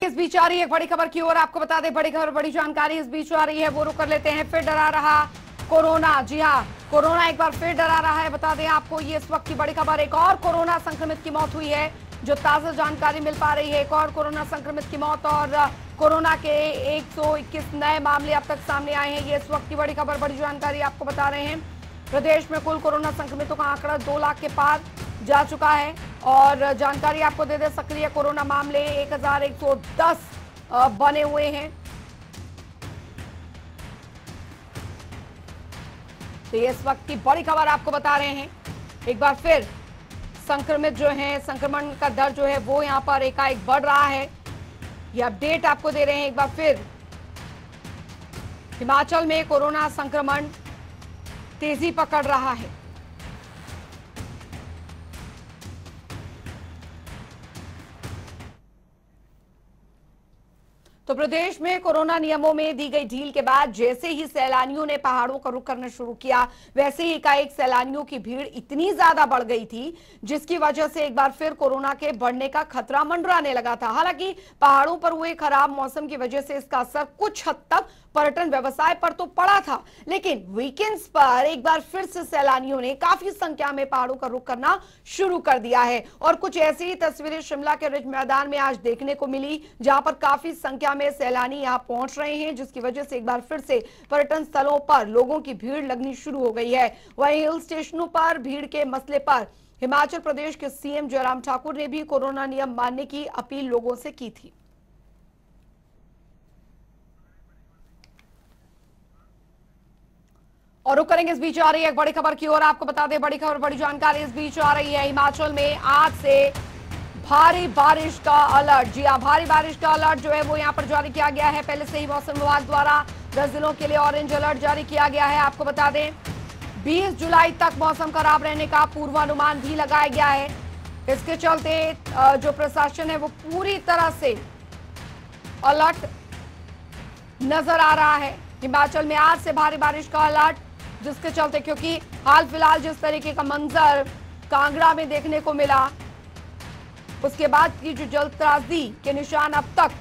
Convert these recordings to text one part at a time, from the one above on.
इस बीच आ रही है बड़ी खबर की ओर। आपको बता दें बड़ी खबर, बड़ी जानकारी इस बीच आ रही है, वो रुक कर लेते हैं। फिर डरा रहा कोरोना। जी हां, कोरोना एक बार फिर डरा रहा है। बता दें आपको ये इस वक्त की बड़ी खबर, एक और कोरोना संक्रमित की मौत हुई है। जो ताजा जानकारी मिल पा रही है, एक और कोरोना संक्रमित की मौत और कोरोना के 121 नए मामले अब तक सामने आए हैं। ये इस वक्त की बड़ी खबर, बड़ी जानकारी आपको बता रहे हैं। प्रदेश में कुल कोरोना संक्रमितों का आंकड़ा 2 लाख के पार जा चुका है। और जानकारी आपको दे दें, सक्रिय कोरोना मामले 1110 बने हुए हैं। तो ये इस वक्त की बड़ी खबर आपको बता रहे हैं। एक बार फिर संक्रमित जो हैं, संक्रमण का दर जो है वो यहां पर एकाएक बढ़ रहा है। ये अपडेट आपको दे रहे हैं एक बार फिर। हिमाचल में कोरोना संक्रमण तेजी पकड़ रहा है। तो प्रदेश में कोरोना नियमों में दी गई ढील के बाद जैसे ही सैलानियों ने पहाड़ों का रुख करना शुरू किया, वैसे ही एकाएक सैलानियों की भीड़ इतनी ज्यादा बढ़ गई थी, जिसकी वजह से एक बार फिर कोरोना के बढ़ने का खतरा मंडराने लगा था। हालांकि पहाड़ों पर हुए खराब मौसम की वजह से इसका असर कुछ हद तक पर्यटन व्यवसाय पर तो पड़ा था, लेकिन वीकेंड्स पर एक बार फिर से सैलानियों ने काफी संख्या में पहाड़ों का रुख करना शुरू कर दिया है। और कुछ ऐसी ही तस्वीरें शिमला के रिज मैदान में आज देखने को मिली, जहां पर काफी संख्या में सैलानी यहां पहुंच रहे हैं, जिसकी वजह से एक बार फिर से पर्यटन स्थलों पर लोगों की भीड़ लगनी शुरू हो गई है। वहीं हिल स्टेशनों पर भीड़ के मसले पर हिमाचल प्रदेश के सीएम जयराम ठाकुर ने भी कोरोना नियम मानने की अपील लोगों से की थी। और रुक करेंगे इस बीच आ रही है एक बड़ी खबर की ओर। आपको बता दें बड़ी खबर, बड़ी जानकारी इस बीच आ रही है। हिमाचल में आज से भारी बारिश का अलर्ट। जी हां, भारी बारिश का अलर्ट जो है वो यहां पर जारी किया गया है। पहले से ही मौसम विभाग द्वारा 10 जिलों के लिए ऑरेंज अलर्ट जारी किया गया है। आपको बता दें 20 जुलाई तक मौसम खराब रहने का पूर्वानुमान भी लगाया गया है। इसके चलते जो प्रशासन है वो पूरी तरह से अलर्ट नजर आ रहा है। हिमाचल में आज से भारी बारिश का अलर्ट, जिसके चलते क्योंकि हाल फिलहाल जिस तरीके का मंजर कांगड़ा में देखने को मिला, उसके बाद की जो जलत्रासदी के निशान अब तक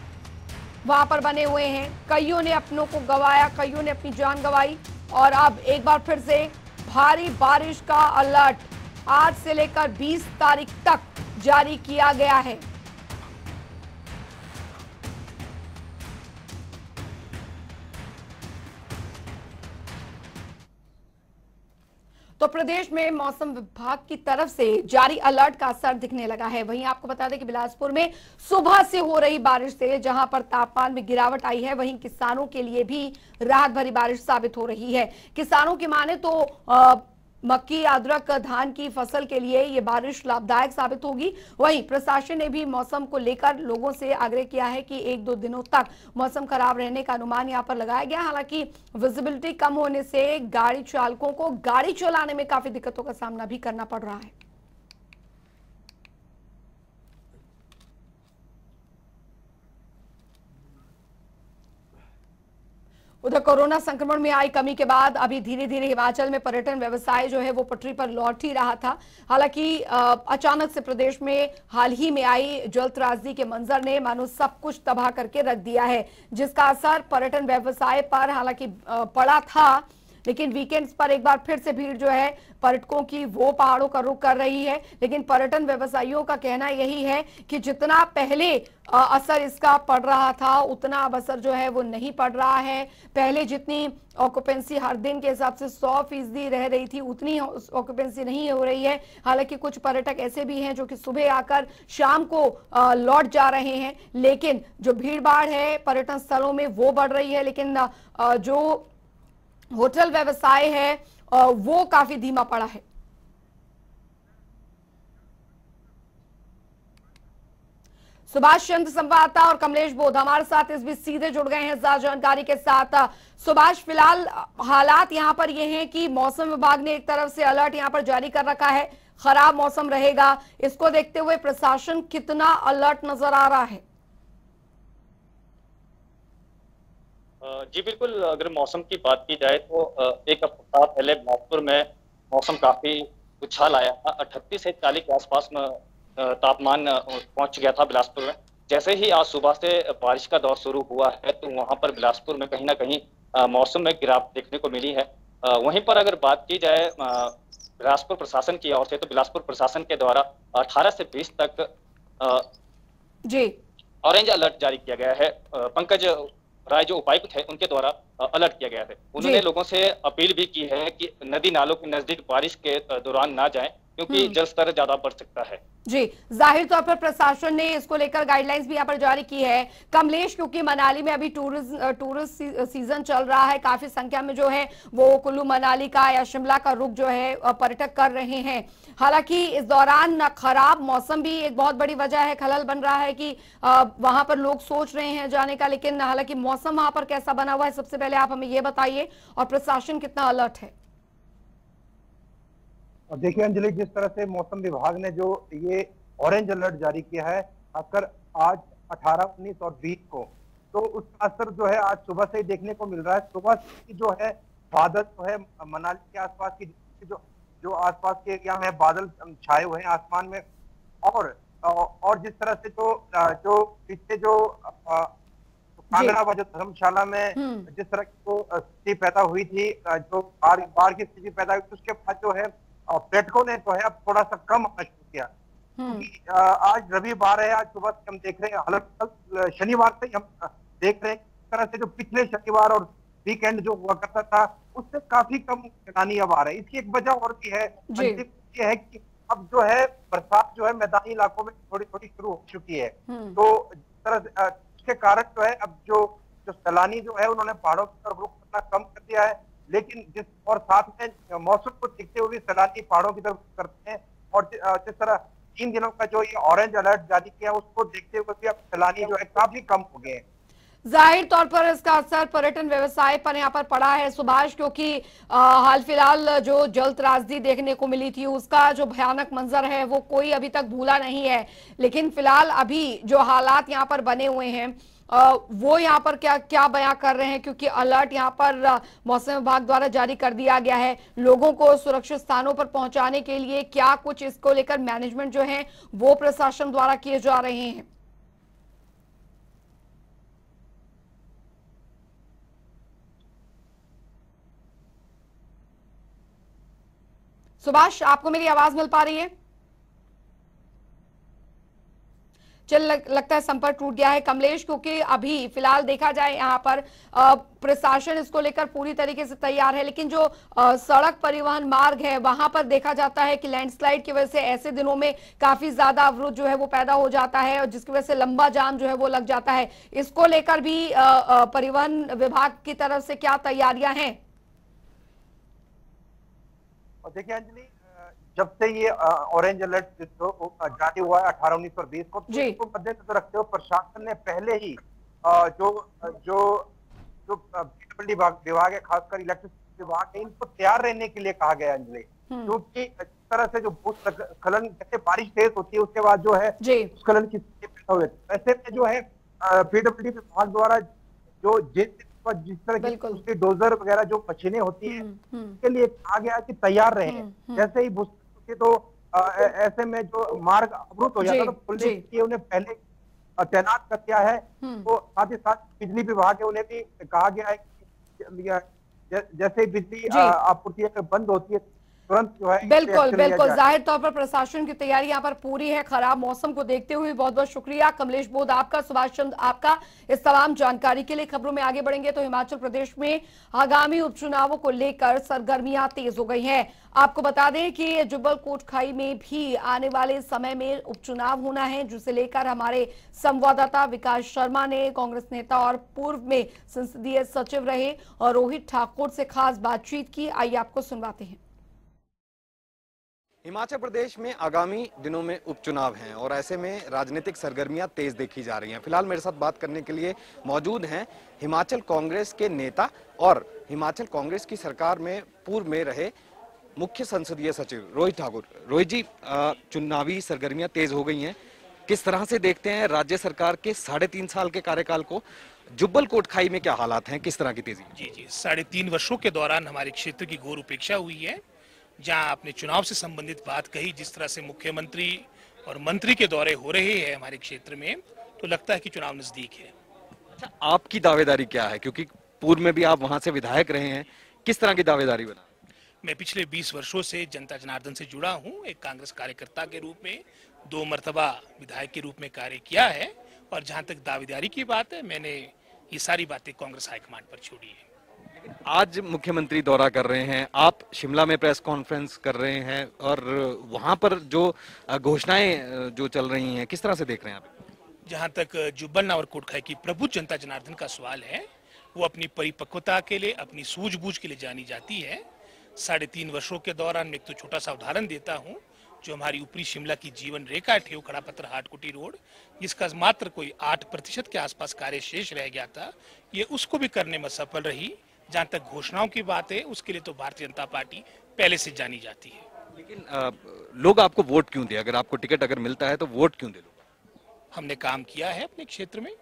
वहां पर बने हुए हैं। कईयों ने अपनों को गंवाया, कईयों ने अपनी जान गंवाई और अब एक बार फिर से भारी बारिश का अलर्ट आज से लेकर 20 तारीख तक जारी किया गया है। तो प्रदेश में मौसम विभाग की तरफ से जारी अलर्ट का असर दिखने लगा है। वहीं आपको बता दें कि बिलासपुर में सुबह से हो रही बारिश से जहां पर तापमान में गिरावट आई है, वहीं किसानों के लिए भी राहत भरी बारिश साबित हो रही है। किसानों की माने तो मक्की, अदरक, धान की फसल के लिए ये बारिश लाभदायक साबित होगी। वहीं प्रशासन ने भी मौसम को लेकर लोगों से आग्रह किया है कि 1-2 दिनों तक मौसम खराब रहने का अनुमान यहां पर लगाया गया। हालांकि विजिबिलिटी कम होने से गाड़ी चालकों को गाड़ी चलाने में काफी दिक्कतों का सामना भी करना पड़ रहा है। उधर कोरोना संक्रमण में आई कमी के बाद अभी धीरे धीरे हिमाचल में पर्यटन व्यवसाय जो है वो पटरी पर लौट ही रहा था। हालांकि अचानक से प्रदेश में हाल ही में आई जलत्रासदी के मंजर ने मानो सब कुछ तबाह करके रख दिया है, जिसका असर पर्यटन व्यवसाय पर हालांकि पड़ा था, लेकिन वीकेंड्स पर एक बार फिर से भीड़ जो है पर्यटकों की वो पहाड़ों का रुख कर रही है। लेकिन पर्यटन व्यवसायियों का कहना यही है कि जितना पहले असर इसका पड़ रहा था, उतना अब असर जो है वो नहीं पड़ रहा है। पहले जितनी ऑक्यूपेंसी हर दिन के हिसाब से 100% रह रही थी, उतनी ऑक्यूपेंसी नहीं हो रही है। हालांकि कुछ पर्यटक ऐसे भी हैं जो कि सुबह आकर शाम को लौट जा रहे हैं, लेकिन जो भीड़ भाड़ है पर्यटन स्थलों में वो बढ़ रही है। लेकिन जो होटल व्यवसाय है वो काफी धीमा पड़ा है। सुभाष चंद्र संवाददाता और कमलेश बोध हमारे साथ इस बीच सीधे जुड़ गए हैं ज्यादा जानकारी के साथ। सुभाष, फिलहाल हालात यहां पर ये हैं कि मौसम विभाग ने एक तरफ से अलर्ट यहां पर जारी कर रखा है, खराब मौसम रहेगा। इसको देखते हुए प्रशासन कितना अलर्ट नजर आ रहा है? जी बिल्कुल, अगर मौसम की बात की जाए तो एक हफ्ता पहले बिलासपुर में मौसम काफी उछाल आया था। 38 से 40 के आसपास में तापमान पहुंच गया था बिलासपुर में। जैसे ही आज सुबह से बारिश का दौर शुरू हुआ है तो वहां पर बिलासपुर में कहीं ना कहीं मौसम में गिरावट देखने को मिली है। वहीं पर अगर बात की जाए बिलासपुर प्रशासन की ओर से, तो बिलासपुर प्रशासन के द्वारा 18 से 20 तक जी ऑरेंज अलर्ट जारी किया गया है। पंकज राय जो उपायुक्त है उनके द्वारा अलर्ट किया गया है। उन्होंने लोगों से अपील भी की है कि नदी नालों के नजदीक बारिश के दौरान ना जाएं, क्योंकि जल स्तर ज्यादा बढ़ सकता है। जी, जाहिर तौर पर प्रशासन ने इसको लेकर गाइडलाइंस भी यहाँ पर जारी की है। कमलेश, क्योंकि मनाली में अभी टूरिस्ट सीजन चल रहा है, काफी संख्या में जो है वो कुल्लू मनाली का या शिमला का रुख जो है पर्यटक कर रहे हैं। हालांकि इस दौरान खराब मौसम भी एक बहुत बड़ी वजह है, खलल बन रहा है कि वहां पर लोग सोच रहे हैं जाने का, लेकिन हालांकि मौसम वहां पर कैसा बना हुआ है, सबसे पहले आप हमें ये बताइए, और प्रशासन कितना अलर्ट है? देखिए अंजलि, जिस तरह से मौसम विभाग ने जो ये ऑरेंज अलर्ट जारी किया है, खासकर आज 18, 19 और 20 को, तो उसका असर जो है आज सुबह से ही देखने को मिल रहा है। सुबह से जो है बादल जो है मनाली के आसपास की जो आसपास के एरिया में बादल छाए हुए हैं आसमान में, और जिस तरह से जो पीछे जो कांगड़ा व जो धर्मशाला में जिस तरह की स्थिति पैदा हुई थी, जो बाढ़ की स्थिति पैदा हुई थी, उसके बाद जो है पर्यटकों ने जो है अब थोड़ा सा कम आना शुरू किया, क्योंकि आज रविवार है। आज सुबह से हम देख रहे हैं, हालांकि शनिवार से हम देख रहे हैं इस तरह से जो पिछले शनिवार और वीकेंड जो हुआ करता था उससे काफी कम सैलानी अब आ रहे हैं। इसकी एक वजह और भी है, ये है कि अब जो है बरसात जो है मैदानी इलाकों में थोड़ी थोड़ी शुरू हो चुकी है, तो जिस तरह इसके कारण जो है अब जो सैलानी जो है उन्होंने पहाड़ों की तरफ रुख करना कम कर दिया है, लेकिन और साथ में मौसम को देखते हुए सैलानी पहाड़ों की तरफ करते हैं। और जिस तरह 3 दिनों का जो ये ऑरेंज अलर्ट जारी किया उसको देखते हुए भी अब सैलानी जो है काफी कम हो गए हैं। जाहिर तौर पर इसका असर पर्यटन व्यवसाय पर यहाँ पर पड़ा है सुभाष, क्योंकि हाल फिलहाल जो जल त्रासदी देखने को मिली थी उसका जो भयानक मंजर है वो कोई अभी तक भूला नहीं है, लेकिन फिलहाल अभी जो हालात यहाँ पर बने हुए हैं वो यहाँ पर क्या क्या बयां कर रहे हैं, क्योंकि अलर्ट यहाँ पर मौसम विभाग द्वारा जारी कर दिया गया है। लोगों को सुरक्षित स्थानों पर पहुंचाने के लिए क्या कुछ इसको लेकर मैनेजमेंट जो है वो प्रशासन द्वारा किए जा रहे हैं? सुभाष, आपको मेरी आवाज मिल पा रही है? लगता है संपर्क टूट गया है। कमलेश, क्योंकि अभी फिलहाल देखा जाए यहाँ पर प्रशासन इसको लेकर पूरी तरीके से तैयार है, लेकिन जो सड़क परिवहन मार्ग है वहां पर देखा जाता है कि लैंडस्लाइड की वजह से ऐसे दिनों में काफी ज्यादा अवरोध जो है वो पैदा हो जाता है, और जिसकी वजह से लंबा जाम जो है वो लग जाता है। इसको लेकर भी परिवहन विभाग की तरफ से क्या तैयारियां हैं? और देखिए अंजलि, जब से ये ऑरेंज अलर्ट जारी हुआ है 18, 19 और 20 को, तो इसको मद्देनजर रखते हुए प्रशासन ने पहले ही जो विभाग है, खासकर इलेक्ट्रिसिटी विभाग है, इनको तैयार रहने के लिए कहा गया अंजलि, क्योंकि इस तरह से जो भूस्खलन, जैसे बारिश तेज होती है उसके बाद जो है भूस्खलन की स्थिति पैदा हुई, ऐसे में जो है पीडब्ल्यूडी विभाग द्वारा जो जिस तरह की डोजर वगैरह जो मशीनें होती है उसके लिए कहा गया कि तैयार रहे। जैसे ही भूस्खलन तो ऐसे में जो मार्ग अवरुद्ध हो जाता है तो पुलिस के उन्हें पहले तैनात कर दिया है। तो साथ ही साथ बिजली विभाग है, उन्हें भी कहा गया है कि जैसे ही बिजली आपूर्ति बंद होती है तुरंत जो है। बिल्कुल बिल्कुल, जाहिर तौर पर प्रशासन की तैयारी यहाँ पर पूरी है। खराब मौसम को देखते हुए बहुत बहुत शुक्रिया कमलेश बोध आपका, सुभाष चंद्र आपका, इस तमाम जानकारी के लिए। खबरों में आगे बढ़ेंगे तो हिमाचल प्रदेश में आगामी उपचुनावों को लेकर सरगर्मियां तेज हो गई हैं। आपको बता दें कि जुब्बल कोटखाई में भी आने वाले समय में उपचुनाव होना है, जिसे लेकर हमारे संवाददाता विकास शर्मा ने कांग्रेस नेता और पूर्व में संसदीय सचिव रहे और रोहित ठाकुर से खास बातचीत की। आइए आपको सुनवाते हैं। हिमाचल प्रदेश में आगामी दिनों में उपचुनाव हैं और ऐसे में राजनीतिक सरगर्मियां तेज देखी जा रही हैं। फिलहाल मेरे साथ बात करने के लिए मौजूद हैं हिमाचल कांग्रेस के नेता और हिमाचल कांग्रेस की सरकार में पूर्व में रहे मुख्य संसदीय सचिव रोहित ठाकुर। रोहित जी, चुनावी सरगर्मियां तेज हो गई हैं, किस तरह से देखते हैं राज्य सरकार के 3.5 साल के कार्यकाल को? जुब्बल कोटखाई में क्या हालात हैं, किस तरह की तेजी? जी, 3.5 वर्षों के दौरान हमारे क्षेत्र की घोर उपेक्षा हुई है। जहां आपने चुनाव से संबंधित बात कही, जिस तरह से मुख्यमंत्री और मंत्री के दौरे हो रहे हैं हमारे क्षेत्र में, तो लगता है कि चुनाव नजदीक है। अच्छा, आपकी दावेदारी क्या है, क्योंकि पूर्व में भी आप वहां से विधायक रहे हैं, किस तरह की दावेदारी बना? मैं पिछले 20 वर्षों से जनता जनार्दन से जुड़ा हूं। एक कांग्रेस कार्यकर्ता के रूप में 2 मर्तबा विधायक के रूप में कार्य किया है, और जहां तक दावेदारी की बात है, मैंने ये सारी बातें कांग्रेस हाईकमांड पर छोड़ी है। आज मुख्यमंत्री दौरा कर रहे हैं, आप शिमला में प्रेस कॉन्फ्रेंस कर रहे हैं, और वहां पर जो घोषणाएं जो चल रही हैं, किस तरह से देख रहे हैं आप? जहां तक जुब्बल नावर कोटखाई की प्रबुद्ध जनता जनार्दन का सवाल है, वो अपनी परिपक्वता के लिए, अपनी सूझबूझ के लिए जानी जाती है। 3.5 वर्षों के दौरान मैं एक तो छोटा सा उदाहरण देता हूं, जो हमारी ऊपरी शिमला की जीवन रेखा ठेव खड़ा पत्थर हाटकुटी रोड, जिसका मात्र कोई 8% के आसपास कार्य शेष रह गया था, ये उसको भी करने में सफल रही। जहां तक घोषणाओं की बात है, उसके लिए तो भारतीय जनता पार्टी पहले से जानी जाती है। लेकिन लोग आपको वोट क्यों दे? अगर आपको टिकट अगर मिलता है तो वोट क्यों दे लोग? हमने काम किया है अपने क्षेत्र में,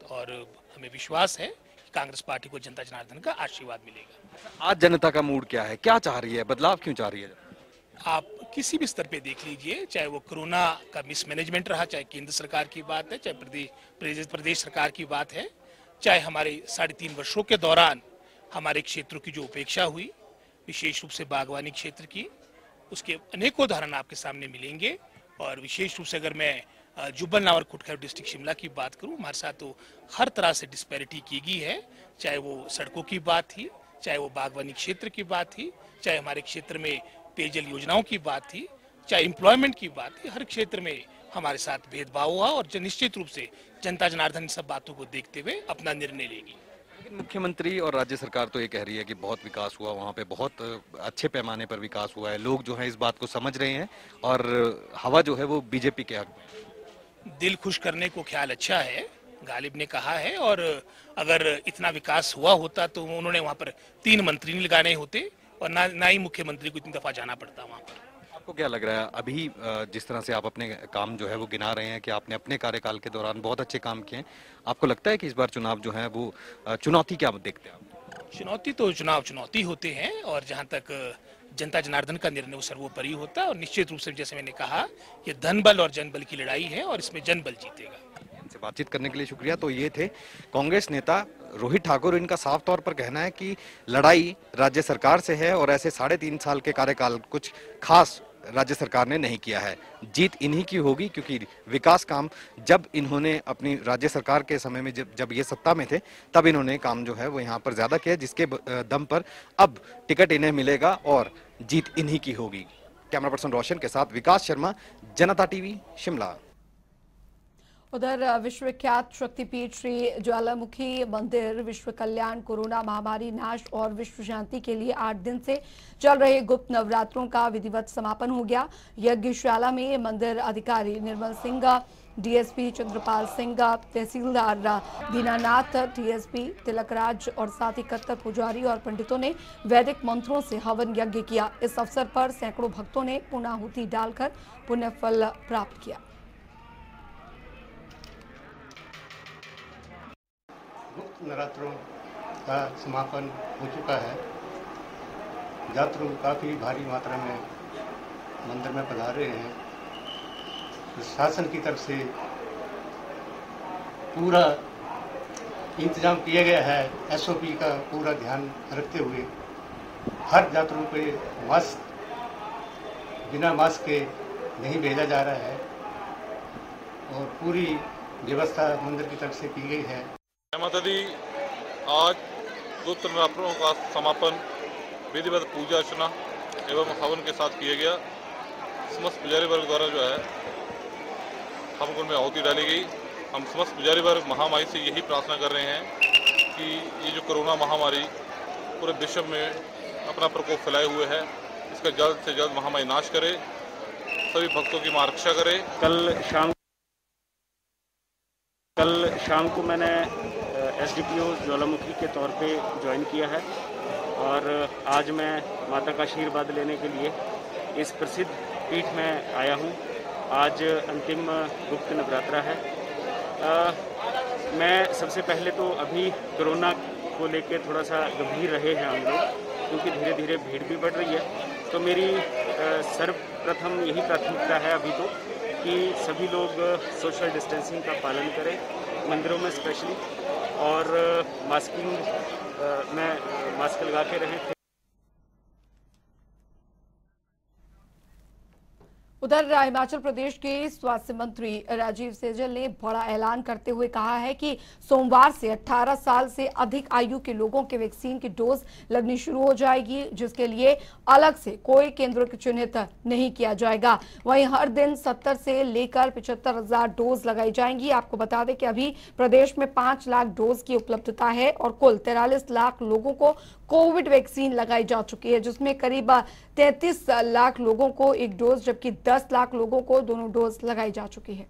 और हमें विश्वास है कि कांग्रेस पार्टी को जनता जनार्दन का आशीर्वाद मिलेगा। आज जनता का मूड क्या है, क्या चाह रही है, बदलाव क्यों चाह रही है? आप किसी भी स्तर पे देख लीजिए, चाहे वो कोरोना का मिसमैनेजमेंट रहा, चाहे केंद्र सरकार की बात है, चाहे प्रदेश सरकार की बात है, चाहे हमारे 3.5 वर्षों के दौरान हमारे क्षेत्रों की जो उपेक्षा हुई, विशेष रूप से बागवानी क्षेत्र की, उसके अनेकों उदाहरण आपके सामने मिलेंगे। और विशेष रूप से अगर मैं जुब्बल नावर कोटखाई डिस्ट्रिक्ट शिमला की बात करूं, हमारे साथ तो हर तरह से डिस्पैरिटी की गई है, चाहे वो सड़कों की बात थी, चाहे वो बागवानी क्षेत्र की बात थी, चाहे हमारे क्षेत्र में पेयजल योजनाओं की बात थी, चाहे एम्प्लॉयमेंट की बात थी। हर क्षेत्र में हमारे साथ भेदभाव हुआ, और निश्चित रूप से जनता जनार्दन इन सब बातों को देखते हुए अपना निर्णय लेगी। लेकिन मुख्यमंत्री और राज्य सरकार तो ये कह रही है कि बहुत विकास हुआ, वहाँ पे बहुत अच्छे पैमाने पर विकास हुआ है, लोग जो है इस बात को समझ रहे हैं, और हवा जो है वो बीजेपी के हक में। दिल खुश करने को ख्याल अच्छा है, गालिब ने कहा है, और अगर इतना विकास हुआ होता तो उन्होंने वहां पर 3 मंत्री नहीं लगाने होते, और ना ही मुख्यमंत्री को इतनी दफा जाना पड़ता वहां पर। आपको क्या लग रहा है अभी जिस तरह से आप अपने काम जो है वो गिना रहे हैं कि आपने अपने कार्यकाल के दौरान बहुत अच्छे काम किए हैं, आपको लगता है कि इस बार चुनाव जो है वो चुनौती क्या देखते हैं आप? चुनौती तो चुनौती होते हैं, और जहां तक जनता जनार्दन का निर्णय वो सर्वोपरि होता है। और निश्चित रूप से जैसे मैंने कहा, ये धन बल और जनबल की लड़ाई है, और इसमें जनबल जीतेगा। इनसे बातचीत करने के लिए शुक्रिया। तो ये थे कांग्रेस नेता रोहित ठाकुर। इनका साफ तौर पर कहना है कि लड़ाई राज्य सरकार से है, और ऐसे 3.5 साल के कार्यकाल कुछ खास राज्य सरकार ने नहीं किया है। जीत इन्हीं की होगी, क्योंकि विकास काम जब इन्होंने अपनी राज्य सरकार के समय में जब ये सत्ता में थे, तब इन्होंने काम जो है वो यहाँ पर ज्यादा किया, जिसके दम पर अब टिकट इन्हें मिलेगा और जीत इन्हीं की होगी। कैमरा पर्सन रोशन के साथ विकास शर्मा, जनता टीवी, शिमला। उधर विश्वविख्यात शक्तिपीठ श्री ज्वालामुखी मंदिर विश्व कल्याण, कोरोना महामारी नाश और विश्व शांति के लिए 8 दिन से चल रहे गुप्त नवरात्रों का विधिवत समापन हो गया। यज्ञशाला में मंदिर अधिकारी निर्मल सिंह, डीएसपी चंद्रपाल सिंह, तहसीलदार दीनानाथ, टीएसपी तिलकराज और साथ ही कत्तर पुजारी और पंडितों ने वैदिक मंत्रों से हवन यज्ञ किया। इस अवसर पर सैकड़ों भक्तों ने पूर्णाहुति डालकर पुण्य फल प्राप्त किया। गुप्त नवरात्रों का समापन हो चुका है। यात्रु काफ़ी भारी मात्रा में मंदिर में पधारे हैं। प्रशासन की तरफ से पूरा इंतजाम किया गया है। एसओपी का पूरा ध्यान रखते हुए हर यात्रु पे मास्क, बिना मास्क के नहीं भेजा जा रहा है, और पूरी व्यवस्था मंदिर की तरफ से की गई है। माता दी, आज गुप्त नवरात्रों का समापन विधिवत पूजा अर्चना एवं हवन के साथ किया गया। समस्त पुजारी वर्ग द्वारा जो है हवन कुंड में आहुति डाली गई। हम समस्त पुजारी वर्ग महामाई से यही प्रार्थना कर रहे हैं कि ये जो कोरोना महामारी पूरे विश्व में अपना प्रकोप फैलाए हुए है, इसका जल्द से जल्द महामारी नाश करे, सभी भक्तों की मां रक्षा करे। कल शाम को मैंने एसडीपीओ ज्वालामुखी के तौर पे ज्वाइन किया है, और आज मैं माता का आशीर्वाद लेने के लिए इस प्रसिद्ध पीठ में आया हूँ। आज अंतिम गुप्त नवरात्रा है। मैं सबसे पहले तो अभी कोरोना को लेके थोड़ा सा गंभीर रहे हैं हम लोग, क्योंकि धीरे धीरे भीड़ भी बढ़ रही है। तो मेरी सर्वप्रथम यही प्राथमिकता है अभी तो कि सभी लोग सोशल डिस्टेंसिंग का पालन करें, मंदिरों में स्पेशली, और मास्क लगा के रहें। उधर हिमाचल प्रदेश के स्वास्थ्य मंत्री राजीव सैजल ने बड़ा ऐलान करते हुए कहा है कि सोमवार से 18 साल से अधिक आयु के लोगों के वैक्सीन की डोज लगनी शुरू हो जाएगी, जिसके लिए अलग से कोई केंद्र चिन्हित नहीं किया जाएगा। वहीं हर दिन 70 से लेकर 75,000 डोज लगाई जाएंगी। आपको बता दें कि अभी प्रदेश में 5 लाख डोज की उपलब्धता है और कुल 43 लाख लोगों को कोविड वैक्सीन लगाई जा चुकी है, जिसमें करीब 33 लाख लोगों को एक डोज जबकि 10 लाख लोगों को दोनों डोज लगाई जा चुकी है।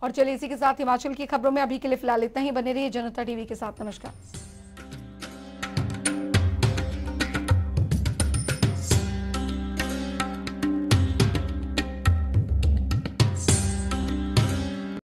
और चलिए इसी के साथ हिमाचल की खबरों में अभी के लिए फिलहाल इतना ही। बने रहिए जनता टीवी के साथ। नमस्कार।